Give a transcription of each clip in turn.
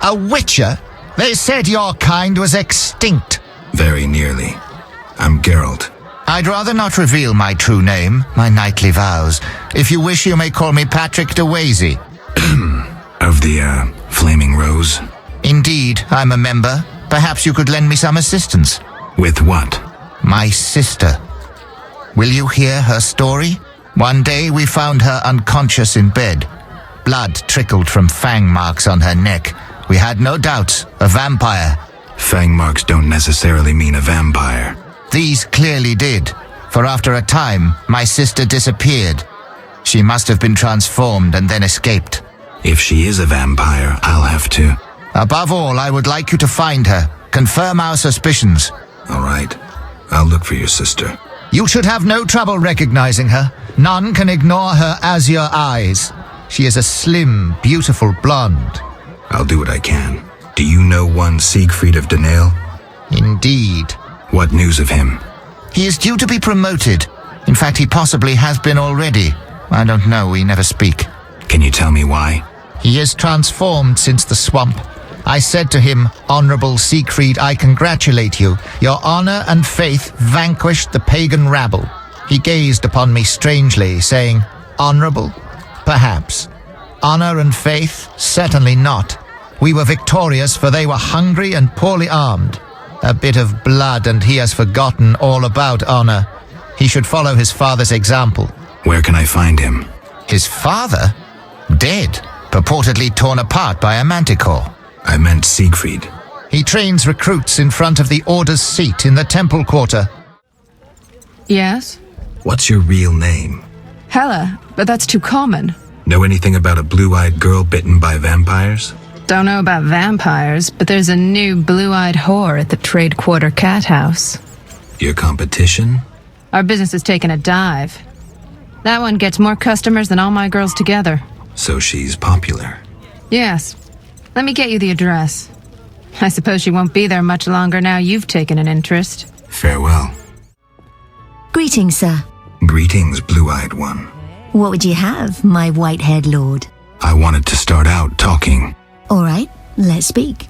A witcher? They said your kind was extinct. Very nearly. I'm Geralt. I'd rather not reveal my true name, my knightly vows. If you wish, you may call me Patrick de Wazy. Of the, Flaming Rose? Indeed, I'm a member. Perhaps you could lend me some assistance. With what? My sister. Will you hear her story? One day we found her unconscious in bed. Blood trickled from fang marks on her neck. We had no doubts, a vampire. Fang marks don't necessarily mean a vampire. These clearly did, for after a time, my sister disappeared. She must have been transformed and then escaped. If she is a vampire, I'll have to. Above all, I would like you to find her. Confirm our suspicions. All right. I'll look for your sister. You should have no trouble recognizing her. None can ignore her azure eyes. She is a slim, beautiful blonde. I'll do what I can. Do you know one Siegfried of Denale? Indeed. What news of him? He is due to be promoted. In fact, he possibly has been already. I don't know, we never speak. Can you tell me why? He is transformed since the swamp. I said to him, Honorable Siegfried, I congratulate you. Your honor and faith vanquished the pagan rabble. He gazed upon me strangely, saying, Honorable? Perhaps. Honor and faith? Certainly not. We were victorious, for they were hungry and poorly armed. A bit of blood, and he has forgotten all about honor. He should follow his father's example. Where can I find him? His father? Dead, purportedly torn apart by a manticore. I meant Siegfried. He trains recruits in front of the Order's seat in the Temple Quarter. Yes? What's your real name? Hela, but that's too common. Know anything about a blue-eyed girl bitten by vampires? Don't know about vampires, but there's a new blue-eyed whore at the Trade Quarter Cat House. Your competition? Our business has taken a dive. That one gets more customers than all my girls together. So she's popular. Yes. Let me get you the address. I suppose she won't be there much longer now you've taken an interest. Farewell. Greetings, sir. Greetings, blue-eyed one. What would you have, my white-haired lord? I wanted to start out talking. All right, let's speak.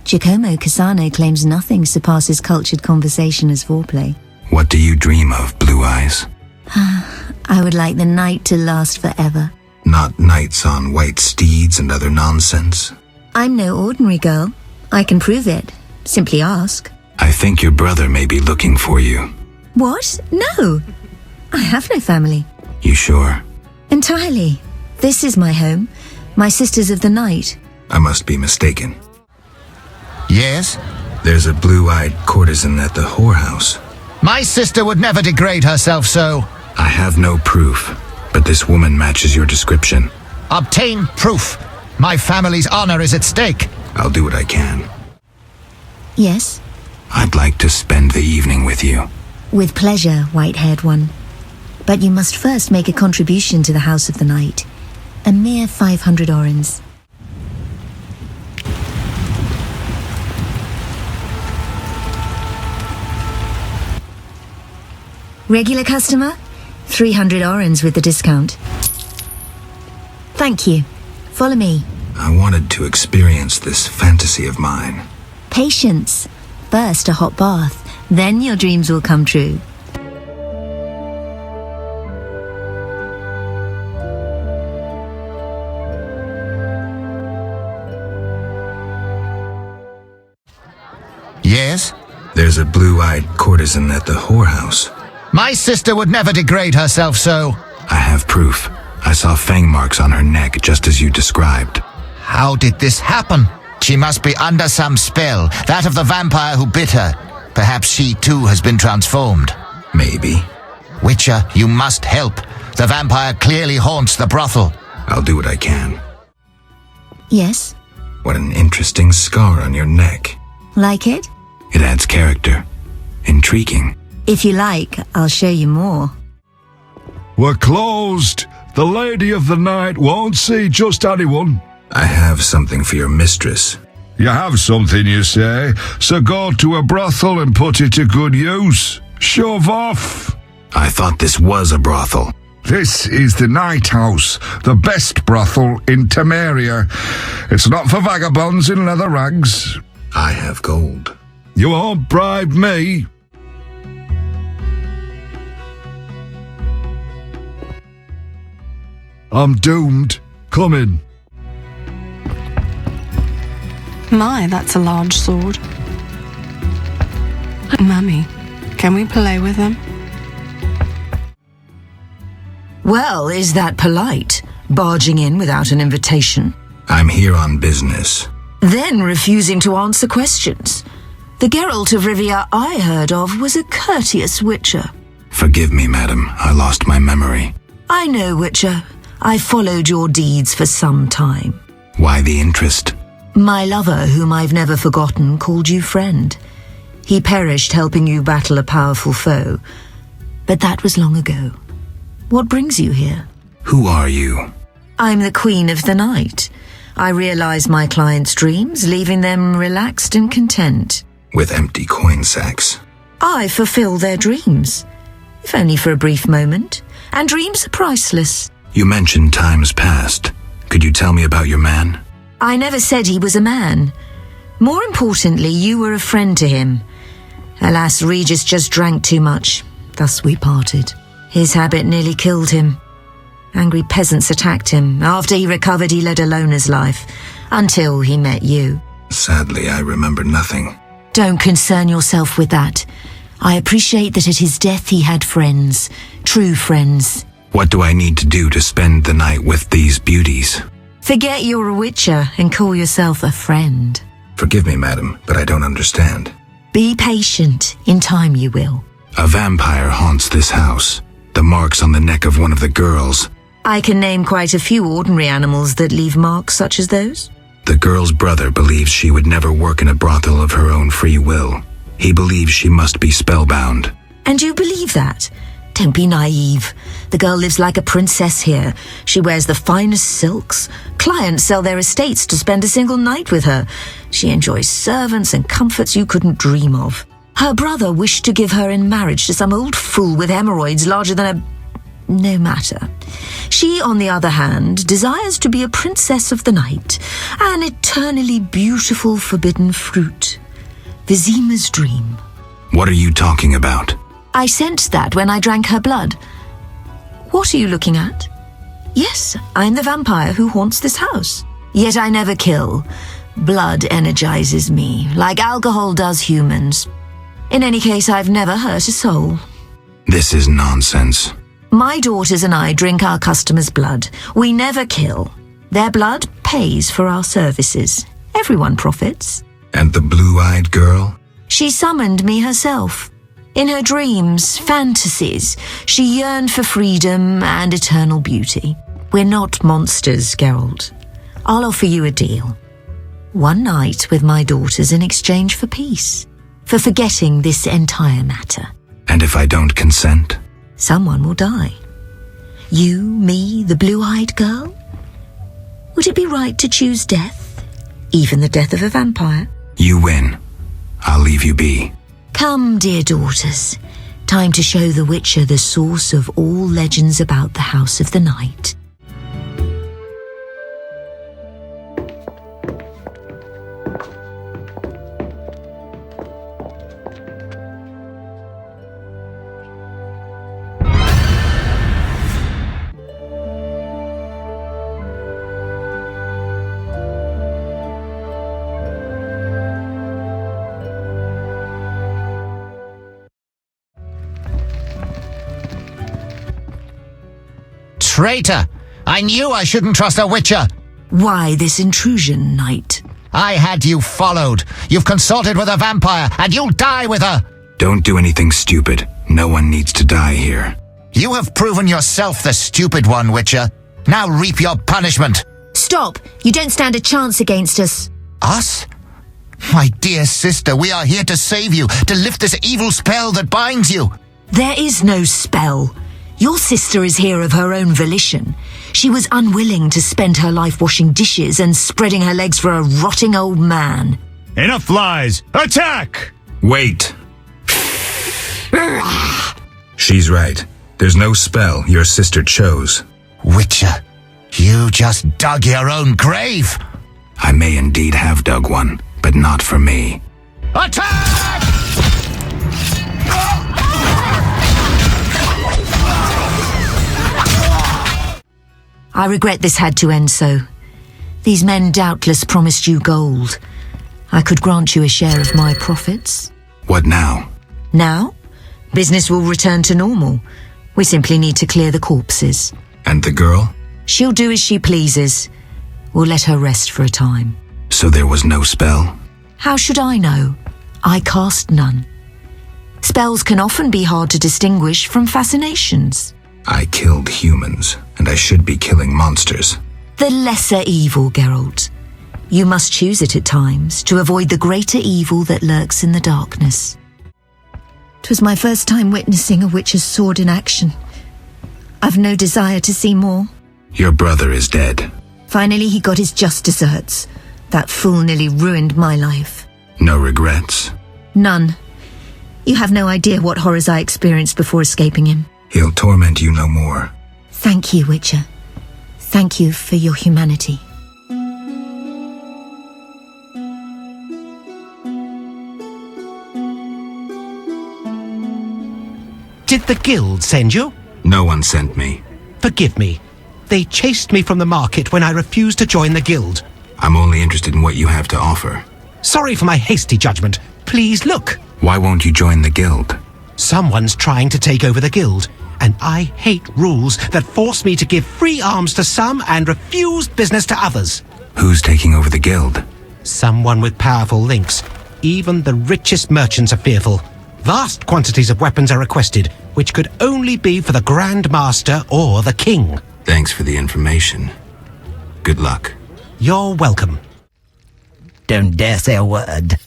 Giacomo Cassano claims nothing surpasses cultured conversation as foreplay. What do you dream of, Blue Eyes? I would like the night to last forever. Not knights on white steeds and other nonsense. I'm no ordinary girl. I can prove it. Simply ask. I think your brother may be looking for you. What? No. I have no family. You sure? Entirely. This is my home. My sisters of the night. I must be mistaken. Yes? There's a blue-eyed courtesan at the whorehouse. My sister would never degrade herself so. I have no proof, but this woman matches your description. Obtain proof. My family's honor is at stake. I'll do what I can. Yes? I'd like to spend the evening with you. With pleasure, white-haired one. But you must first make a contribution to the House of the Night. A mere 500 orens. Regular customer? 300 orens with the discount. Thank you. Follow me. I wanted to experience this fantasy of mine. Patience. First a hot bath, then your dreams will come true. Yes? There's a blue-eyed courtesan at the whorehouse. My sister would never degrade herself so. I have proof. I saw fang marks on her neck, just as you described. How did this happen? She must be under some spell, that of the vampire who bit her. Perhaps she too has been transformed. Maybe. Witcher, you must help. The vampire clearly haunts the brothel. I'll do what I can. Yes? What an interesting scar on your neck. Like it? It adds character. Intriguing. If you like, I'll show you more. We're closed. The lady of the night won't see just anyone. I have something for your mistress. You have something, you say, so go to a brothel and put it to good use. Shove off. I thought this was a brothel. This is the Night House, the best brothel in Temeria. It's not for vagabonds in leather rags. I have gold. You won't bribe me. I'm doomed. Come in. My, that's a large sword. Mummy, can we play with them? Well, is that polite? Barging in without an invitation? I'm here on business. Then refusing to answer questions. The Geralt of Rivia I heard of was a courteous witcher. Forgive me, madam. I lost my memory. I know, witcher. I followed your deeds for some time. Why the interest? My lover, whom I've never forgotten, called you friend. He perished helping you battle a powerful foe. But that was long ago. What brings you here? Who are you? I'm the Queen of the Night. I realize my clients' dreams, leaving them relaxed and content. With empty coin sacks. I fulfill their dreams, if only for a brief moment, and dreams are priceless. You mentioned times past. Could you tell me about your man? I never said he was a man. More importantly, you were a friend to him. Alas, Regis just drank too much. Thus we parted. His habit nearly killed him. Angry peasants attacked him. After he recovered, he led a loner's life. Until he met you. Sadly, I remember nothing. Don't concern yourself with that. I appreciate that at his death he had friends. True friends. What do I need to do to spend the night with these beauties? Forget you're a witcher and call yourself a friend. Forgive me, madam, but I don't understand. Be patient. In time you will. A vampire haunts this house. The marks on the neck of one of the girls. I can name quite a few ordinary animals that leave marks such as those. The girl's brother believes she would never work in a brothel of her own free will. He believes she must be spellbound. And you believe that? Don't be naive. The girl lives like a princess here. She wears the finest silks. Clients sell their estates to spend a single night with her. She enjoys servants and comforts you couldn't dream of. Her brother wished to give her in marriage to some old fool with hemorrhoids larger than a... No matter. She, on the other hand, desires to be a princess of the night, an eternally beautiful forbidden fruit. Vizima's dream. What are you talking about? I sensed that when I drank her blood. What are you looking at? Yes, I'm the vampire who haunts this house. Yet I never kill. Blood energizes me, like alcohol does humans. In any case, I've never hurt a soul. This is nonsense. My daughters and I drink our customers' blood. We never kill. Their blood pays for our services. Everyone profits. And the blue-eyed girl? She summoned me herself. In her dreams, fantasies, she yearned for freedom and eternal beauty. We're not monsters, Geralt. I'll offer you a deal. One night with my daughters in exchange for peace. For forgetting this entire matter. And if I don't consent? Someone will die. You, me, the blue-eyed girl? Would it be right to choose death? Even the death of a vampire? You win. I'll leave you be. Come, dear daughters. Time to show the Witcher the source of all legends about the House of the Night. Traitor! I knew I shouldn't trust a witcher! Why this intrusion, knight? I had you followed. You've consulted with a vampire, and you'll die with her! Don't do anything stupid. No one needs to die here. You have proven yourself the stupid one, Witcher. Now reap your punishment. Stop! You don't stand a chance against us. Us? My dear sister, we are here to save you, to lift this evil spell that binds you. There is no spell. Your sister is here of her own volition. She was unwilling to spend her life washing dishes and spreading her legs for a rotting old man. Enough lies! Attack! Wait. She's right. There's no spell your sister chose. Witcher, you just dug your own grave. I may indeed have dug one, but not for me. Attack! I regret this had to end so. These men doubtless promised you gold. I could grant you a share of my profits. What now? Now, business will return to normal. We simply need to clear the corpses. And the girl? She'll do as she pleases. We'll let her rest for a time. So there was no spell? How should I know? I cast none. Spells can often be hard to distinguish from fascinations. I killed humans, and I should be killing monsters. The lesser evil, Geralt. You must choose it at times to avoid the greater evil that lurks in the darkness. 'Twas my first time witnessing a witcher's sword in action. I've no desire to see more. Your brother is dead. Finally, he got his just desserts. That fool nearly ruined my life. No regrets? None. You have no idea what horrors I experienced before escaping him. He'll torment you no more. Thank you, Witcher. Thank you for your humanity. Did the guild send you? No one sent me. Forgive me. They chased me from the market when I refused to join the guild. I'm only interested in what you have to offer. Sorry for my hasty judgment. Please look. Why won't you join the guild? Someone's trying to take over the guild, and I hate rules that force me to give free arms to some and refuse business to others. Who's taking over the guild? Someone with powerful links. Even the richest merchants are fearful. Vast quantities of weapons are requested, which could only be for the Grand Master or the King. Thanks for the information. Good luck. You're welcome. Don't dare say a word.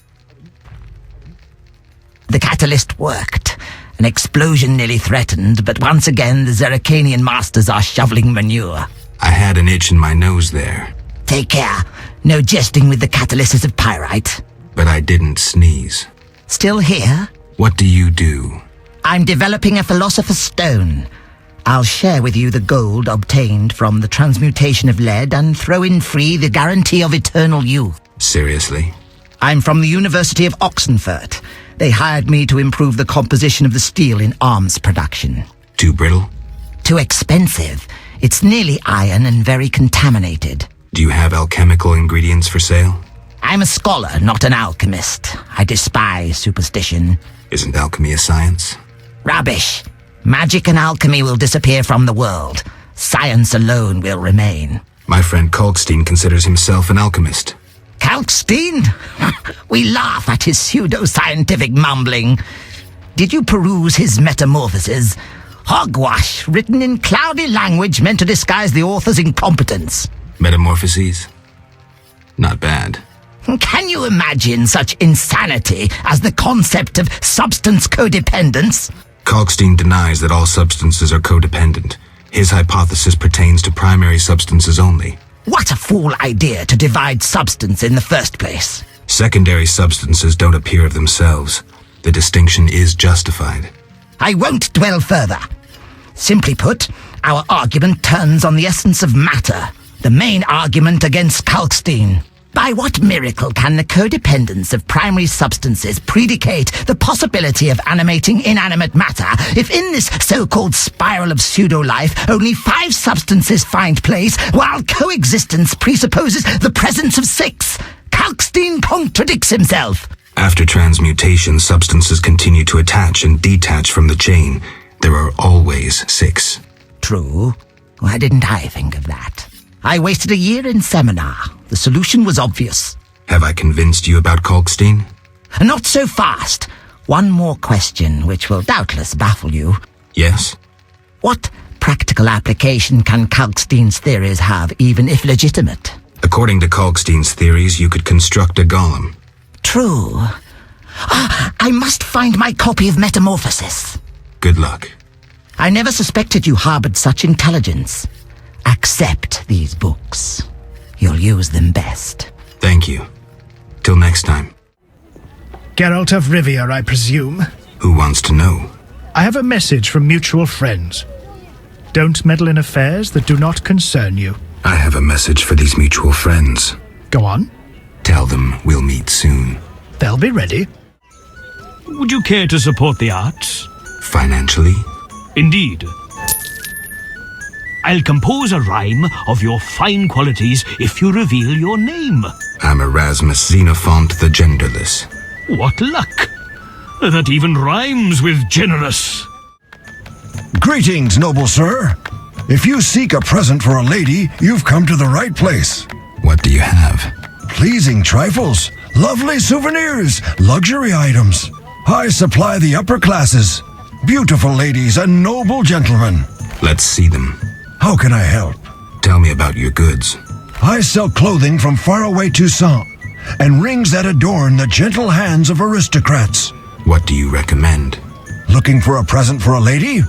The catalyst worked. An explosion nearly threatened, but once again the Zeracanian masters are shoveling manure. I had an itch in my nose there. Take care. No jesting with the catalysts of pyrite. But I didn't sneeze. Still here? What do you do? I'm developing a philosopher's stone. I'll share with you the gold obtained from the transmutation of lead and throw in free the guarantee of eternal youth. Seriously? I'm from the University of Oxenfurt. They hired me to improve the composition of the steel in arms production. Too brittle? Too expensive. It's nearly iron and very contaminated. Do you have alchemical ingredients for sale? I'm a scholar, not an alchemist. I despise superstition. Isn't alchemy a science? Rubbish. Magic and alchemy will disappear from the world. Science alone will remain. My friend Kalkstein considers himself an alchemist. Kalkstein? We laugh at his pseudo-scientific mumbling. Did you peruse his metamorphoses? Hogwash, written in cloudy language meant to disguise the author's incompetence. Metamorphoses? Not bad. Can you imagine such insanity as the concept of substance codependence? Kalkstein denies that all substances are codependent. His hypothesis pertains to primary substances only. What a fool idea to divide substance in the first place. Secondary substances don't appear of themselves. The distinction is justified. I won't dwell further. Simply put, our argument turns on the essence of matter, the main argument against Kalkstein. By what miracle can the codependence of primary substances predicate the possibility of animating inanimate matter if in this so-called spiral of pseudo-life only 5 substances find place while coexistence presupposes the presence of 6? Kalkstein contradicts himself. After transmutation, substances continue to attach and detach from the chain. There are always 6. True. Why didn't I think of that? I wasted a year in seminar. The solution was obvious. Have I convinced you about Kalkstein? Not so fast. One more question, which will doubtless baffle you. Yes? What practical application can Kalkstein's theories have, even if legitimate? According to Kalkstein's theories, you could construct a golem. True. I must find my copy of Metamorphosis. Good luck. I never suspected you harbored such intelligence. Accept these books. You'll use them best. Thank you. Till next time. Geralt of Rivia, I presume? Who wants to know? I have a message from mutual friends. Don't meddle in affairs that do not concern you. I have a message for these mutual friends. Go on. Tell them we'll meet soon. They'll be ready. Would you care to support the arts? Financially? Indeed. I'll compose a rhyme of your fine qualities if you reveal your name. I'm Erasmus Xenophont the Genderless. What luck! That even rhymes with generous. Greetings, noble sir. If you seek a present for a lady, you've come to the right place. What do you have? Pleasing trifles, lovely souvenirs, luxury items. I supply the upper classes. Beautiful ladies and noble gentlemen. Let's see them. How can I help? Tell me about your goods. I sell clothing from faraway Toussaint and rings that adorn the gentle hands of aristocrats. What do you recommend? Looking for a present for a lady?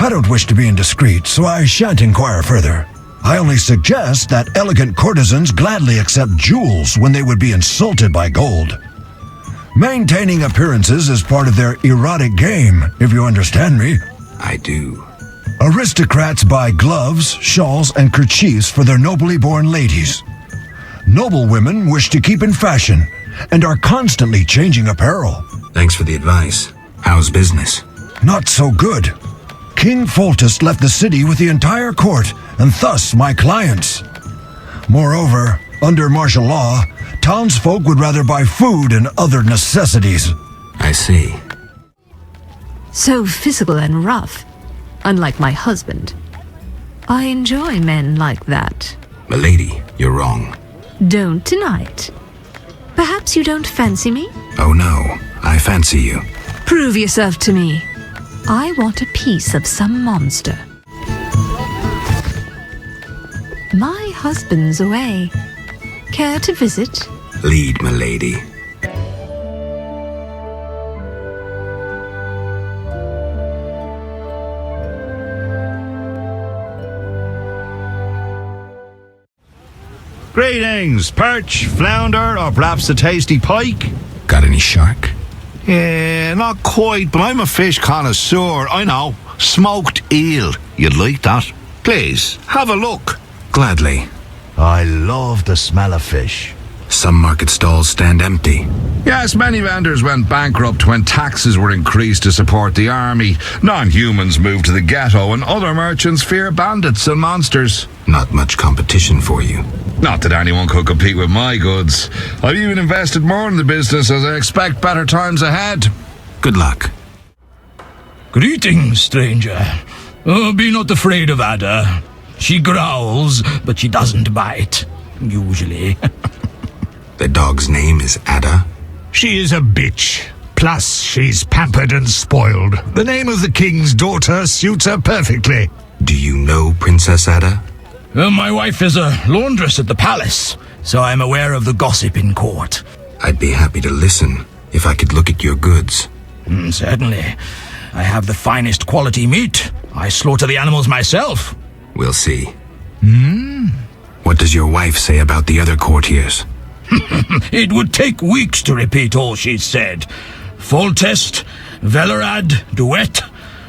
I don't wish to be indiscreet, so I shan't inquire further. I only suggest that elegant courtesans gladly accept jewels when they would be insulted by gold. Maintaining appearances is part of their erotic game, if you understand me. I do. Aristocrats buy gloves, shawls, and kerchiefs for their nobly born ladies. Noble women wish to keep in fashion and are constantly changing apparel. Thanks for the advice. How's business? Not so good. King Foltest left the city with the entire court, and thus my clients. Moreover, under martial law, townsfolk would rather buy food and other necessities. I see. So physical and rough, unlike my husband. I enjoy men like that. Milady, you're wrong. Don't deny it. Perhaps you don't fancy me? Oh no, I fancy you. Prove yourself to me. I want a piece of some monster. My husband's away. Care to visit? Lead, milady. Greetings, perch, flounder, or perhaps a tasty pike? Got any shark? Yeah, not quite, but I'm a fish connoisseur, I know. Smoked eel. You'd like that? Please, have a look. Gladly. I love the smell of fish. Some market stalls stand empty. Yes, many vendors went bankrupt when taxes were increased to support the army. Non-humans moved to the ghetto, and other merchants fear bandits and monsters. Not much competition for you. Not that anyone could compete with my goods. I've even invested more in the business as I expect better times ahead. Good luck. Greetings, stranger. Be not afraid of Ada. She growls, but she doesn't bite. Usually. The dog's name is Ada? She is a bitch. Plus, she's pampered and spoiled. The name of the king's daughter suits her perfectly. Do you know Princess Ada? My wife is a laundress at the palace, so I'm aware of the gossip in court. I'd be happy to listen, if I could look at your goods. Certainly. I have the finest quality meat. I slaughter the animals myself. We'll see. What does your wife say about the other courtiers? It would take weeks to repeat all she said. Foltest, Velerad, Duet,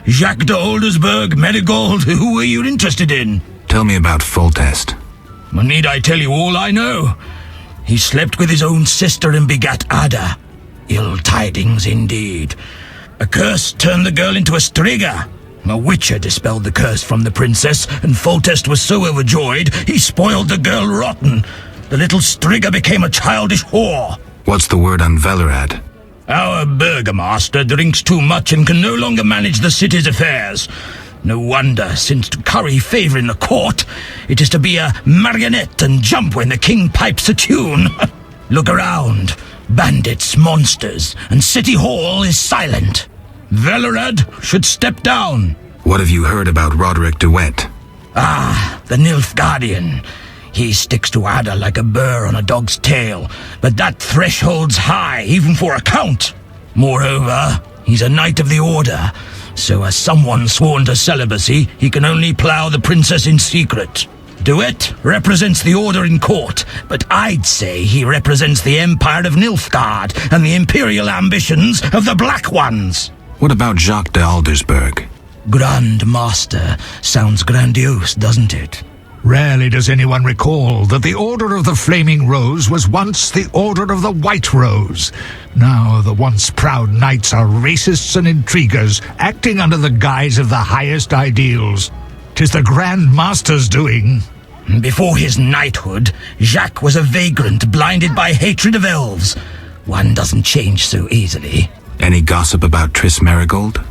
Jacques de Oldersberg, Marigold. Who are you interested in? Tell me about Foltest. Need I tell you all I know? He slept with his own sister and begat Ada. Ill tidings indeed. A curse turned the girl into a striga. A witcher dispelled the curse from the princess, and Foltest was so overjoyed he spoiled the girl rotten. The little striga became a childish whore. What's the word on Velerad? Our burgomaster drinks too much and can no longer manage the city's affairs. No wonder, since to curry favour in the court, it is to be a marionette and jump when the king pipes a tune. Look around. Bandits, monsters, and City Hall is silent. Velerad should step down. What have you heard about Roderick Duet? Ah, the Nilfgaardian. He sticks to Ada like a burr on a dog's tail, but that threshold's high, even for a count. Moreover, he's a knight of the order, so as someone sworn to celibacy, he can only plough the princess in secret. Duet represents the order in court, but I'd say he represents the empire of Nilfgaard and the imperial ambitions of the Black Ones. What about Jacques de Aldersberg? Grand Master sounds grandiose, doesn't it? Rarely does anyone recall that the Order of the Flaming Rose was once the Order of the White Rose. Now the once proud knights are racists and intriguers, acting under the guise of the highest ideals. 'Tis the Grand Master's doing. Before his knighthood, Jacques was a vagrant blinded by hatred of elves. One doesn't change so easily. Any gossip about Triss Marigold?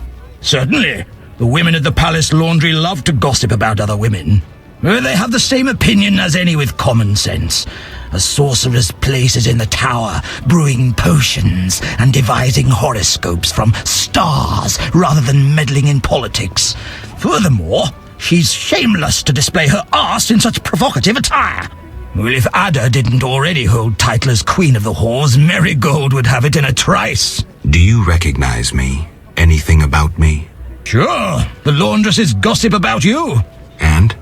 Certainly. The women at the palace laundry love to gossip about other women. They have the same opinion as any with common sense. A sorcerer's place is in the tower, brewing potions and devising horoscopes from stars rather than meddling in politics. Furthermore, she's shameless to display her arse in such provocative attire. Well, if Ada didn't already hold title as Queen of the Whores, Marigold would have it in a trice. Do you recognize me? Anything about me? Sure. The laundresses gossip about you. And?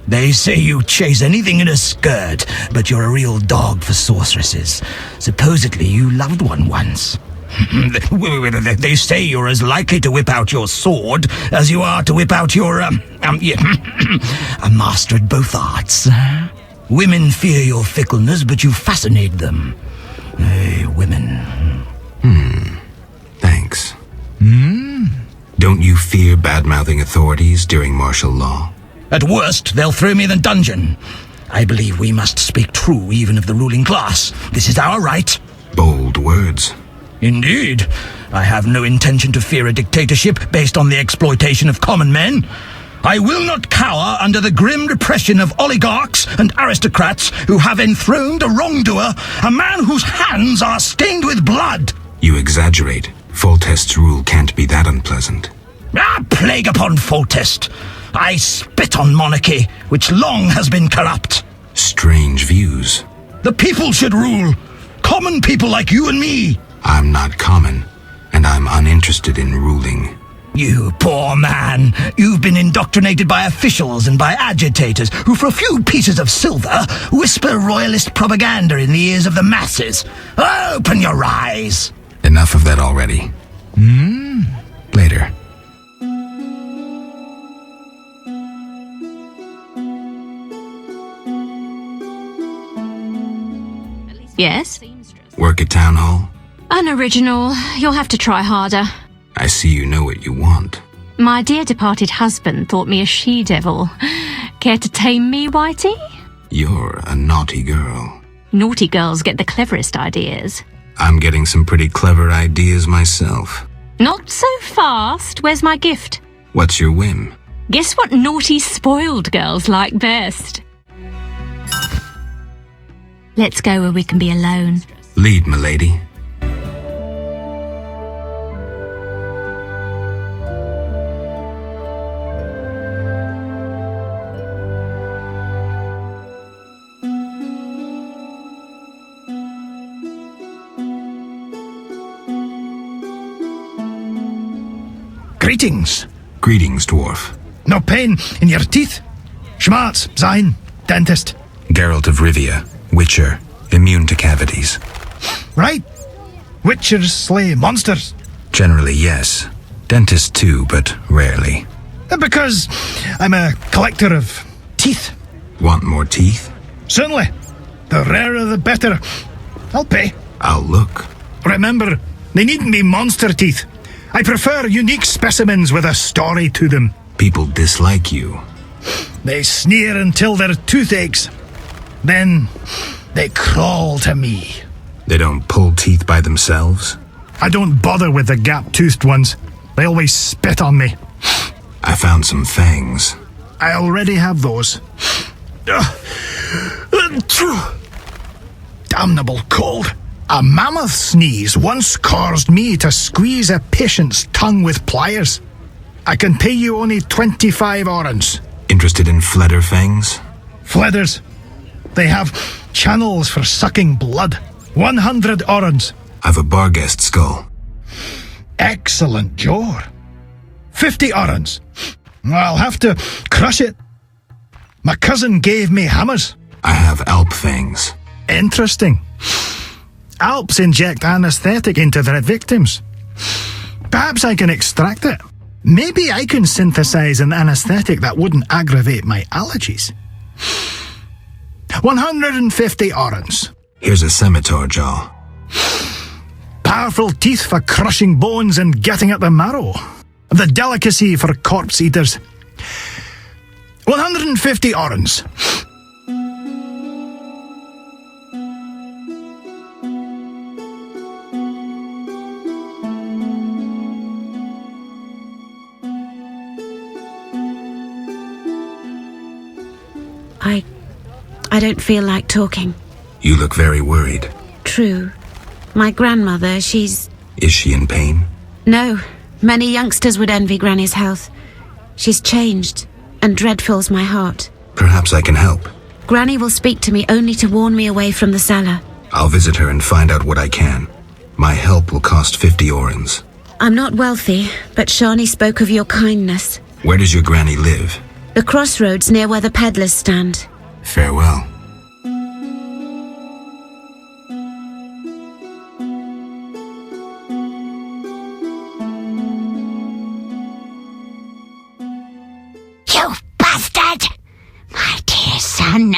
They say you chase anything in a skirt, but you're a real dog for sorceresses. Supposedly you loved one once. They say you're as likely to whip out your sword as you are to whip out your, a master at both arts. Women fear your fickleness, but you fascinate them. Women. Thanks. Don't you fear bad-mouthing authorities during martial law? At worst, they'll throw me in the dungeon. I believe we must speak true even of the ruling class. This is our right. Bold words. Indeed. I have no intention to fear a dictatorship based on the exploitation of common men. I will not cower under the grim repression of oligarchs and aristocrats who have enthroned a wrongdoer, a man whose hands are stained with blood. You exaggerate. Foltest's rule can't be that unpleasant. Plague upon Foltest. I spit on monarchy, which long has been corrupt. Strange views. The people should rule. Common people like you and me. I'm not common, and I'm uninterested in ruling. You poor man. You've been indoctrinated by officials and by agitators who, for a few pieces of silver, whisper royalist propaganda in the ears of the masses. Open your eyes. Enough of that already. Later. Yes? Work at town hall? Unoriginal. You'll have to try harder. I see you know what you want. My dear departed husband thought me a she-devil. Care to tame me, Whitey? You're a naughty girl. Naughty girls get the cleverest ideas. I'm getting some pretty clever ideas myself. Not so fast. Where's my gift? What's your whim? Guess what naughty, spoiled girls like best? Let's go where we can be alone. Lead, milady. Greetings. Greetings, dwarf. No pain in your teeth? Schmarz, sein, dentist. Geralt of Rivia, Witcher, immune to cavities. Right. Witchers slay monsters. Generally, yes. Dentist too, but rarely. Because I'm a collector of teeth. Want more teeth? Certainly. The rarer the better. I'll pay. I'll look. Remember, they needn't be monster teeth. I prefer unique specimens with a story to them. People dislike you. They sneer until their tooth aches. Then they crawl to me. They don't pull teeth by themselves? I don't bother with the gap-toothed ones. They always spit on me. I found some fangs. I already have those. Damnable cold. A mammoth sneeze once caused me to squeeze a patient's tongue with pliers. I can pay you only 25 orens. Interested in Fledder fangs? Fledders. They have channels for sucking blood. 100 orens. I've a Barghest skull. Excellent, Jor. 50 orens. I'll have to crush it. My cousin gave me hammers. I have Alp fangs. Interesting. Alps inject anesthetic into their victims. Perhaps I can extract it. Maybe I can synthesize an anesthetic that wouldn't aggravate my allergies. 150 orens. Here's a scimitar jaw. Powerful teeth for crushing bones and getting at the marrow. The delicacy for corpse eaters. 150 orens. I don't feel like talking. You look very worried. True. My grandmother, she's... Is she in pain? No. Many youngsters would envy Granny's health. She's changed, and dread fills my heart. Perhaps I can help. Granny will speak to me only to warn me away from the cellar. I'll visit her and find out what I can. My help will cost 50 orens. I'm not wealthy, but Shani spoke of your kindness. Where does your granny live? The crossroads near where the peddlers stand. Farewell. You bastard! My dear son,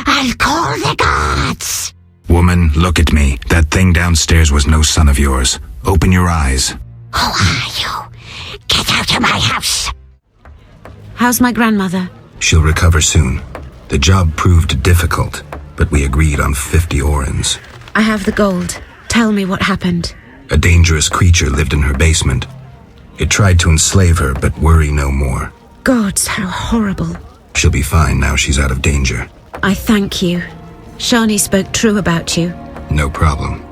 I'll call the gods! Woman, look at me. That thing downstairs was no son of yours. Open your eyes. Who are you? Get out of my house! How's my grandmother? She'll recover soon. The job proved difficult, but we agreed on 50 orens. I have the gold. Tell me what happened. A dangerous creature lived in her basement. It tried to enslave her, but worry no more. Gods, how horrible. She'll be fine now she's out of danger. I thank you. Shani spoke true about you. No problem.